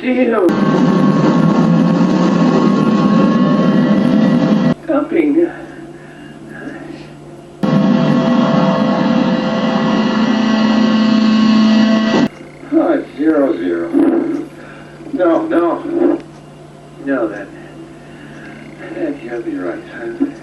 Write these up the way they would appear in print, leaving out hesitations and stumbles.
steel. Dumping. Oh, it's 0-0. No, that can't be right, son.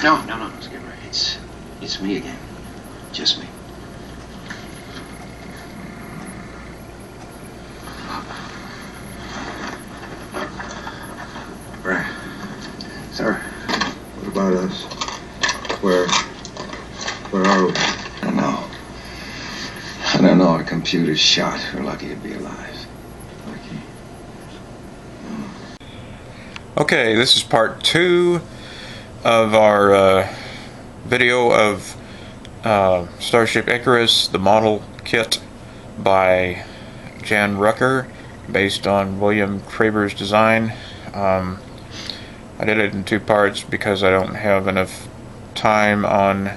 No, Skipper. It's me again. Just me. Bret. Sir. What about us? Where are we? I don't know. Our computer's shot. We're lucky to be alive. Lucky. Okay, this is part 2 of our video of Starship Icarus, the model kit by Jan Rukr, based on William Creber's design. I did it in 2 parts because I don't have enough time on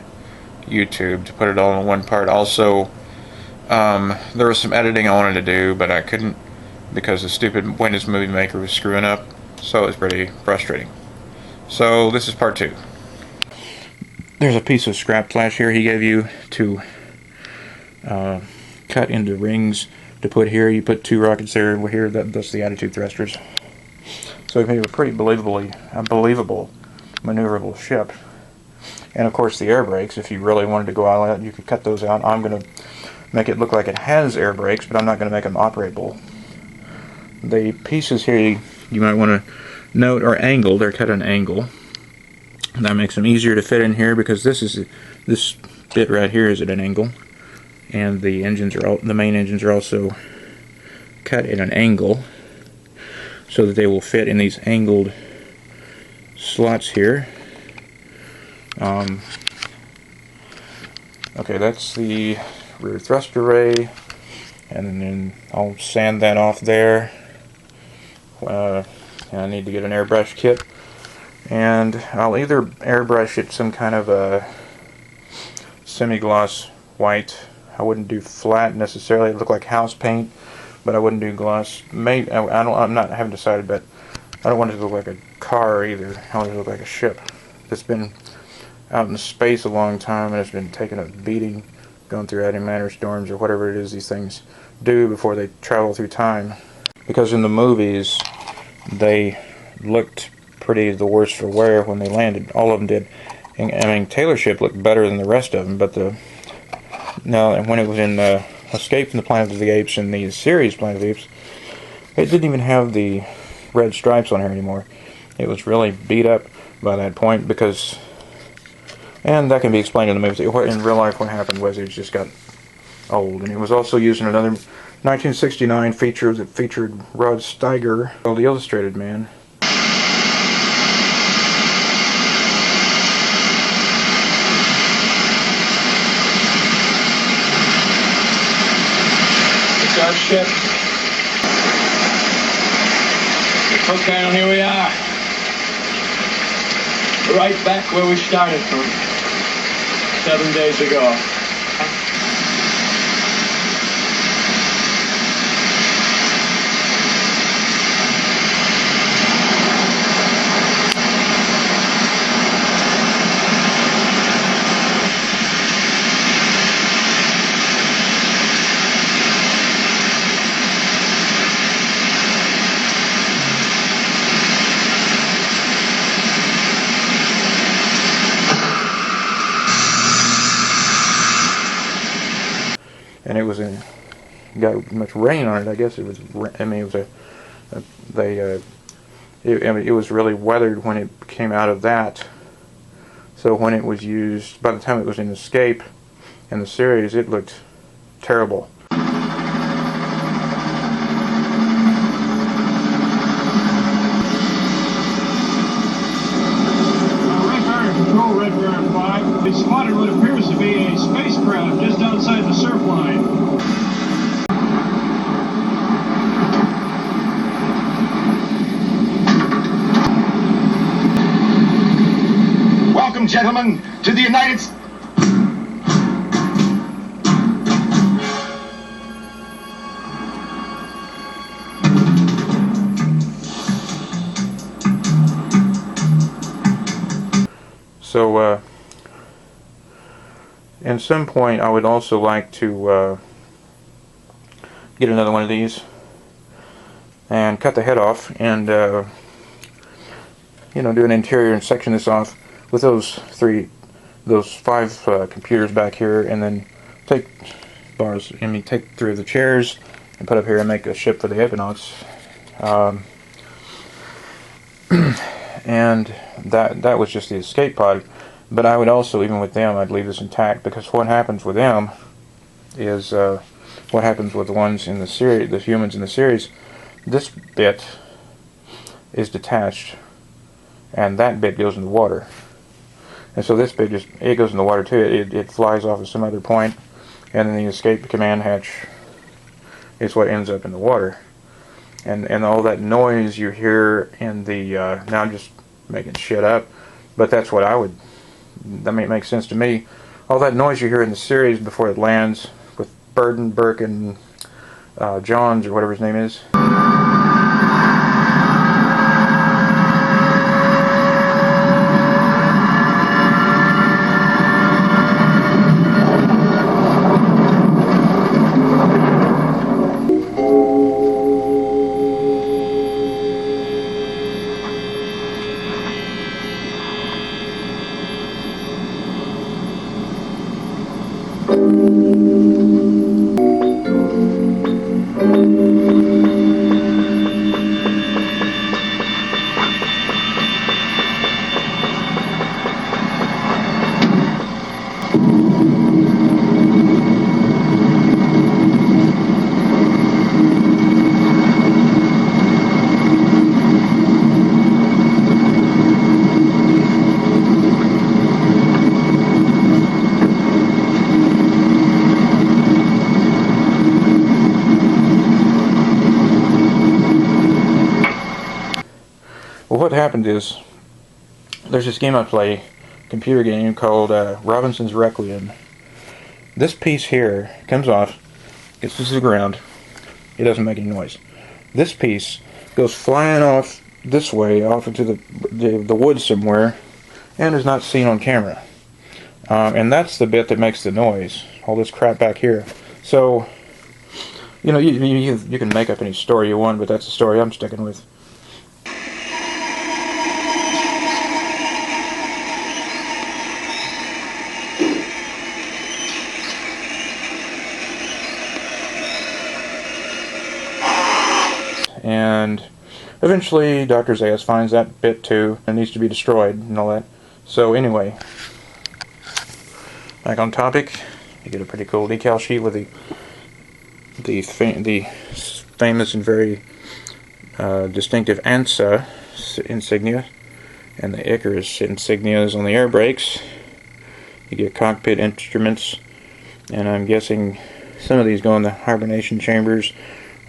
YouTube to put it all in one part. Also, there was some editing I wanted to do, but I couldn't because the stupid Windows Movie Maker was screwing up, so it was pretty frustrating. So this is part 2. There's a piece of scrap flash here he gave you to cut into rings to put here. You put 2 rockets there, and here that's the attitude thrusters. So it made a pretty believable, maneuverable ship. And of course the air brakes, if you really wanted to go all out, you could cut those out. I'm going to make it look like it has air brakes, but I'm not going to make them operable. The pieces here you might want to note are angled. They're cut at an angle. That makes them easier to fit in here because this bit right here is at an angle, and the main engines are also cut at an angle so that they will fit in these angled slots here. Okay, that's the rear thrust array, and then I'll sand that off there. And I need to get an airbrush kit, and I'll either airbrush it some kind of a semi-gloss white. I wouldn't do flat necessarily. It look like house paint, but I wouldn't do gloss. Maybe I haven't decided, but I don't want it to look like a car either. I want it to look like a ship that's been out in space a long time and has been taking a beating, going through antimatter storms or whatever it is these things do before they travel through time. Because in the movies, they looked pretty the worse for wear when they landed. All of them did. And, I mean, Taylor's ship looked better than the rest of them, but and when it was in Escape from the Planet of the Apes and the series Planet of the Apes, it didn't even have the red stripes on here anymore. It was really beat up by that point because, and that can be explained in the movie. In real life, what happened was it just got old, and it was also used in another 1969 feature that featured Rod Steiger called The Illustrated Man. It's our ship. Okay, and here we are. Right back where we started from 7 days ago. And it was got much rain on it. I guess it was. I mean, it was it was really weathered when it came out of that So when it was used, by the time it was in Escape and the series, it looked terrible. Control Red Baron 5. They spotted what appears to be a spacecraft just outside the surf line. Welcome, gentlemen, to the United States. So, at some point, I would also like to get another one of these and cut the head off and, you know, do an interior and section this off with those five computers back here, and then take take 3 of the chairs and put up here and make a ship for the Equinox. And that was just the escape pod. But I would also, even with them, I'd leave this intact, because what happens with them is what happens with the ones in the series, the humans in the series. This bit is detached, and that bit goes in the water. And so this bit it goes in the water too. It flies off at some other point, and then the escape command hatch is what ends up in the water. And all that noise you hear in the now I'm just making shit up, but that's what that makes sense to me. All that noise you hear in the series before it lands with Burden, Burke, and Johns, or whatever his name is. Well, what happened is, there's this game I play, computer game called Robinson's Requiem. This piece here comes off, gets to the ground, it doesn't make any noise. This piece goes flying off this way, off into the woods somewhere, and is not seen on camera. And that's the bit that makes the noise, all this crap back here. So, you know, you can make up any story you want, but that's the story I'm sticking with. And eventually Dr. Zayas finds that bit too, and needs to be destroyed and all that. So anyway, back on topic, you get a pretty cool decal sheet with the famous and very distinctive ANSA insignia, and the Icarus insignias on the air brakes. You get cockpit instruments, and I'm guessing some of these go in the hibernation chambers,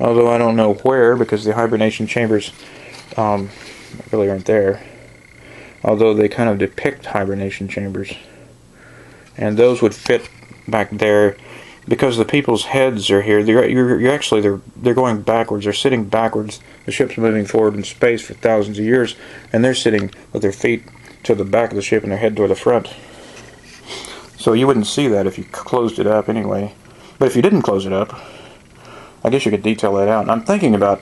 although I don't know where, because the hibernation chambers really aren't there, although they kind of depict hibernation chambers, and those would fit back there because the people's heads are here. They're going backwards. They're sitting backwards. The ship's moving forward in space for thousands of years, and they're sitting with their feet to the back of the ship and their head toward the front. So you wouldn't see that if you closed it up anyway. But if you didn't close it up, I guess you could detail that out. And I'm thinking about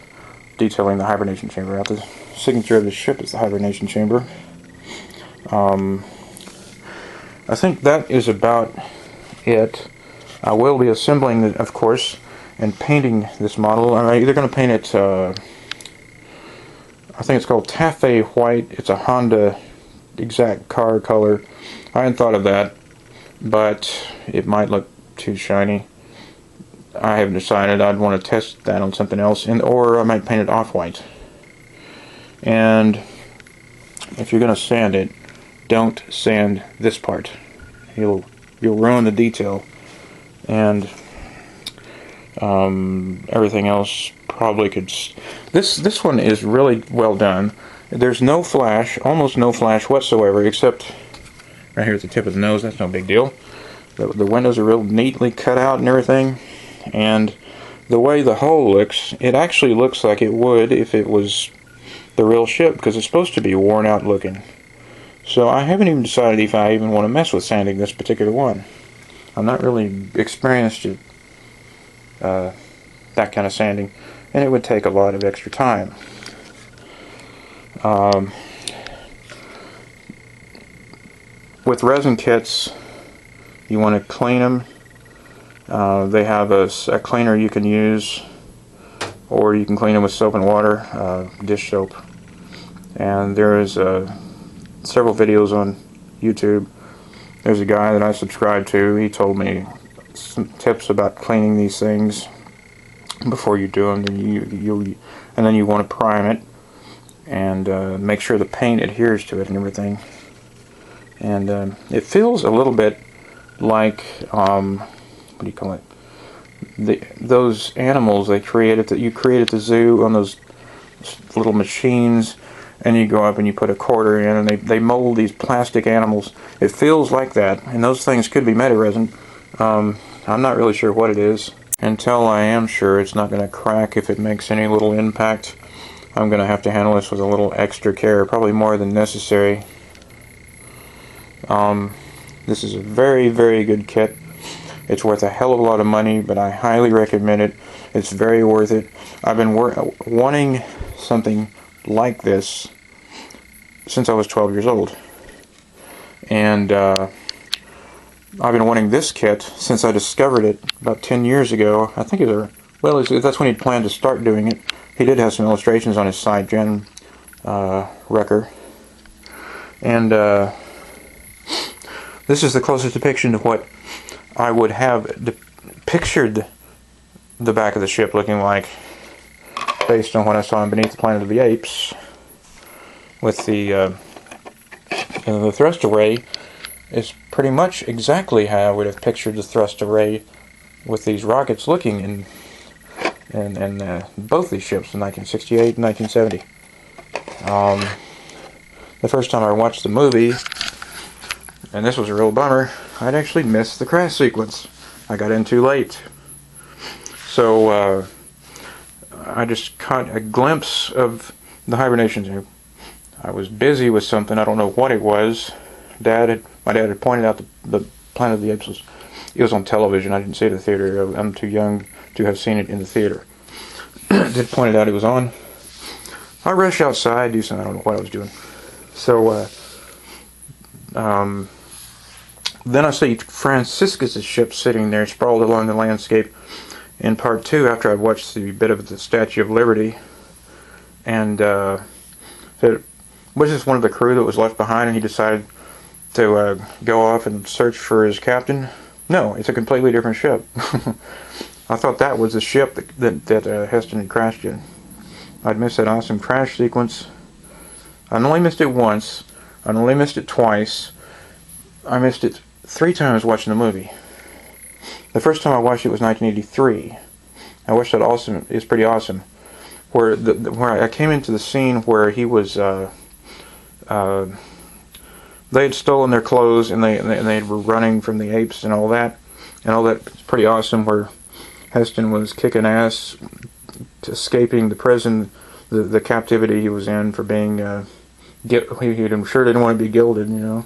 detailing the hibernation chamber out. The signature of the ship is the hibernation chamber. I think that is about it. I will be assembling it, of course, and painting this model. I'm either going to paint it, I think it's called Taffy White. It's a Honda exact car color. I hadn't thought of that, but it might look too shiny. I haven't decided. I'd want to test that on something else, or I might paint it off-white. And if you're going to sand it, don't sand this part. You'll ruin the detail, and everything else probably could. This one is really well done. There's no flash, almost no flash whatsoever, except right here at the tip of the nose. That's no big deal. The windows are real neatly cut out and everything, and the way the hull looks, it actually looks like it would if it was the real ship, because it's supposed to be worn out looking. So I haven't even decided if I even want to mess with sanding this particular one. I'm not really experienced at that kind of sanding, and it would take a lot of extra time. With resin kits, you want to clean them. They have a cleaner you can use, or you can clean them with soap and water, dish soap. And there is several videos on YouTube. There's a guy that I subscribe to. He told me some tips about cleaning these things before you do them. And then you want to prime it and make sure the paint adheres to it and everything. And it feels a little bit like what do you call it? Those animals they created that you create at the zoo on those little machines, and you go up and you put a quarter in, and they mold these plastic animals. It feels like that, and those things could be made of resin. I'm not really sure what it is. Until I am sure it's not going to crack if it makes any little impact, I'm going to have to handle this with a little extra care, probably more than necessary. This is a very, very good kit. It's worth a hell of a lot of money, but I highly recommend it. It's very worth it. I've been wanting something like this since I was 12 years old. And I've been wanting this kit since I discovered it about 10 years ago. I think that's when he planned to start doing it. He did have some illustrations on his site, Rukr. And this is the closest depiction of what I would have pictured the back of the ship looking like, based on what I saw in Beneath the Planet of the Apes, with the thrust array is pretty much exactly how I would have pictured the thrust array with these rockets looking in both these ships in 1968 and 1970. The first time I watched the movie, and this was a real bummer, I'd actually missed the crash sequence. I got in too late. So I just caught a glimpse of the hibernation. I was busy with something, I don't know what it was. My dad had pointed out the Planet of the Apes was on television. I didn't see it in the theater. I'm too young to have seen it in the theater. Did point it out it was on. I rushed outside, do something, I don't know what I was doing. So then I see Franciscus' ship sitting there sprawled along the landscape in part 2 after I'd watched the bit of the Statue of Liberty. And it was just one of the crew that was left behind, and he decided to go off and search for his captain. No, it's a completely different ship. I thought that was the ship that Heston had crashed in. I'd missed that awesome crash sequence. I only missed it once. I only missed it twice. I missed it 3 times watching the movie. The first time I watched it was 1983. I watched that awesome. It's pretty awesome. Where I came into the scene where he was. They had stolen their clothes and they were running from the apes and all that. And all that is pretty awesome. Where Heston was kicking ass, escaping the prison, the captivity he was in for being. He sure didn't want to be gilded, you know,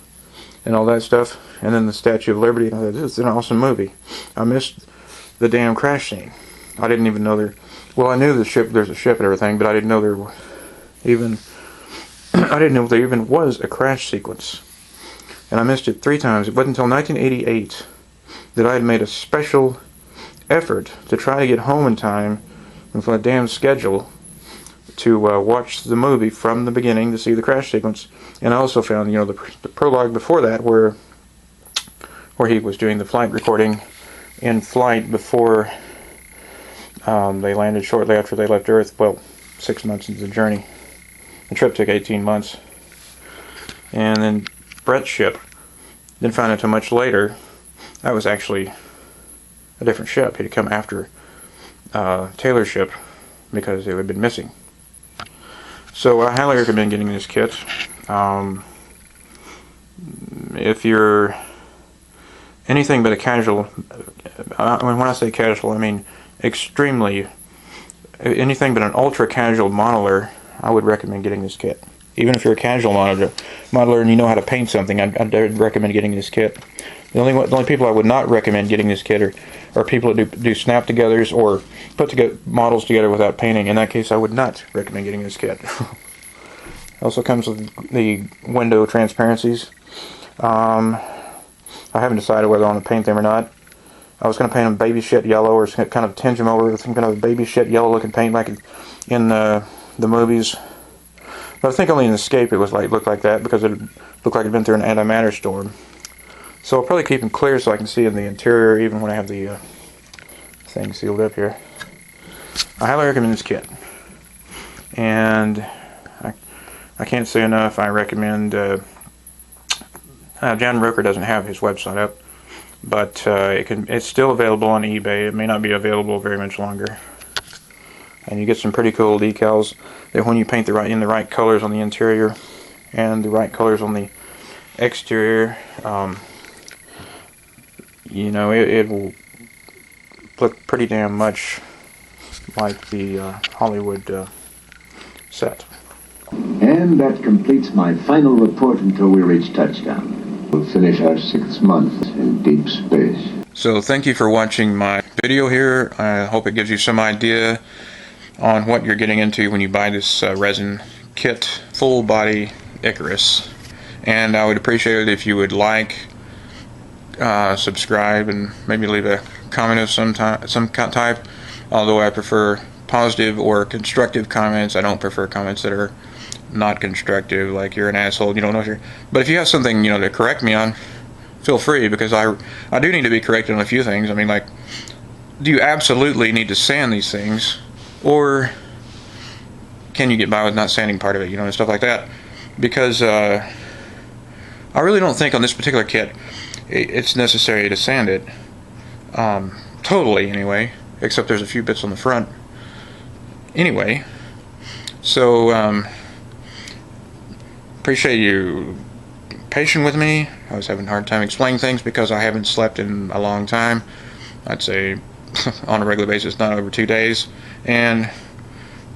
and all that stuff. And then the Statue of Liberty. And I thought, this is an awesome movie. I missed the damn crash scene. I didn't even know there. Well, I knew there's a ship and everything, but I didn't know there even. I didn't know there even was a crash sequence. And I missed it 3 times. It wasn't until 1988 that I had made a special effort to try to get home in time with my damn schedule to watch the movie from the beginning to see the crash sequence. And I also found, the prologue before that where he was doing the flight recording in flight before they landed shortly after they left Earth. Well, 6 months into the journey. The trip took 18 months. And then Bret's ship, didn't find out until much later, that was actually a different ship. He'd come after Taylor's ship because it had been missing. So I highly recommend getting this kit. If you're anything but a casual, when I say casual, I mean extremely, anything but an ultra casual modeler, I would recommend getting this kit. Even if you're a casual modeler and you know how to paint something, I'd recommend getting this kit. The only people I would not recommend getting this kit are people that do snap-togethers or put models together without painting. In that case, I would not recommend getting this kit. It also comes with the window transparencies. I haven't decided whether I want to paint them or not. I was going to paint them baby shit yellow or kind of tinge them over with some kind of baby shit yellow looking paint like in the movies. But I think only in Escape it was looked like that because it looked like it had been through an antimatter storm. So I'll probably keep them clear so I can see in the interior even when I have the thing sealed up here. I highly recommend this kit. And I can't say enough. I recommend John Rukr doesn't have his website up, but it's still available on eBay. It may not be available very much longer. And you get some pretty cool decals that when you paint in the right colors on the interior and the right colors on the exterior, it will look pretty damn much like the Hollywood set. And that completes my final report until we reach touchdown. We'll finish our 6 months in deep space. So thank you for watching my video here. I hope it gives you some idea on what you're getting into when you buy this resin kit, full body Icarus. And I would appreciate it if you would like, subscribe, and maybe leave a comment of some type. Although I prefer positive or constructive comments. I don't prefer comments that are not constructive, like you're an asshole, you don't know if you're... But if you have something, to correct me on, feel free, because I do need to be corrected on a few things. I mean, like, do you absolutely need to sand these things? Or can you get by with not sanding part of it, and stuff like that? Because I really don't think on this particular kit it's necessary to sand it. Totally, anyway. Except there's a few bits on the front. Anyway, so appreciate you patient with me. I was having a hard time explaining things because I haven't slept in a long time. I'd say on a regular basis, not over 2 days. And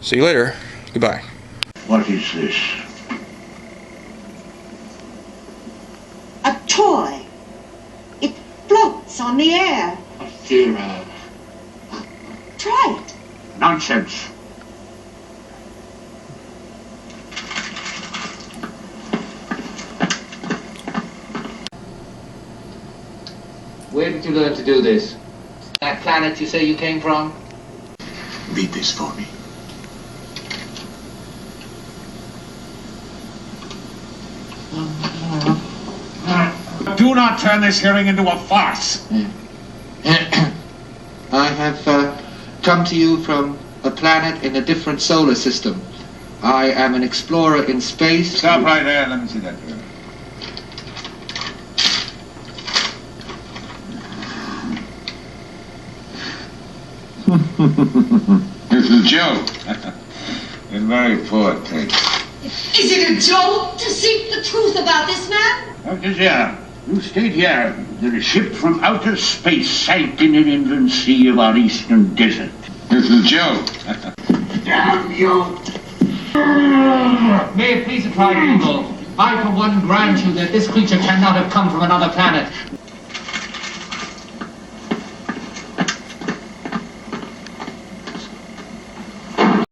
see you later. Goodbye. What is this? A toy. It floats on the air. A theory. Try it. Nonsense. Where did you learn to do this? That planet you say you came from? Read this for me. Do not turn this hearing into a farce. I have come to you from a planet in a different solar system. I am an explorer in space. Stop right there. Let me see that. This is Joe. It's very poor taste. Is it a joke to seek the truth about this man? Dr. Serie, you stayed here that a ship from outer space sank in an inland sea of our eastern desert. This is Joe. Damn you. May it please the tribunal, I for one grant you that this creature cannot have come from another planet.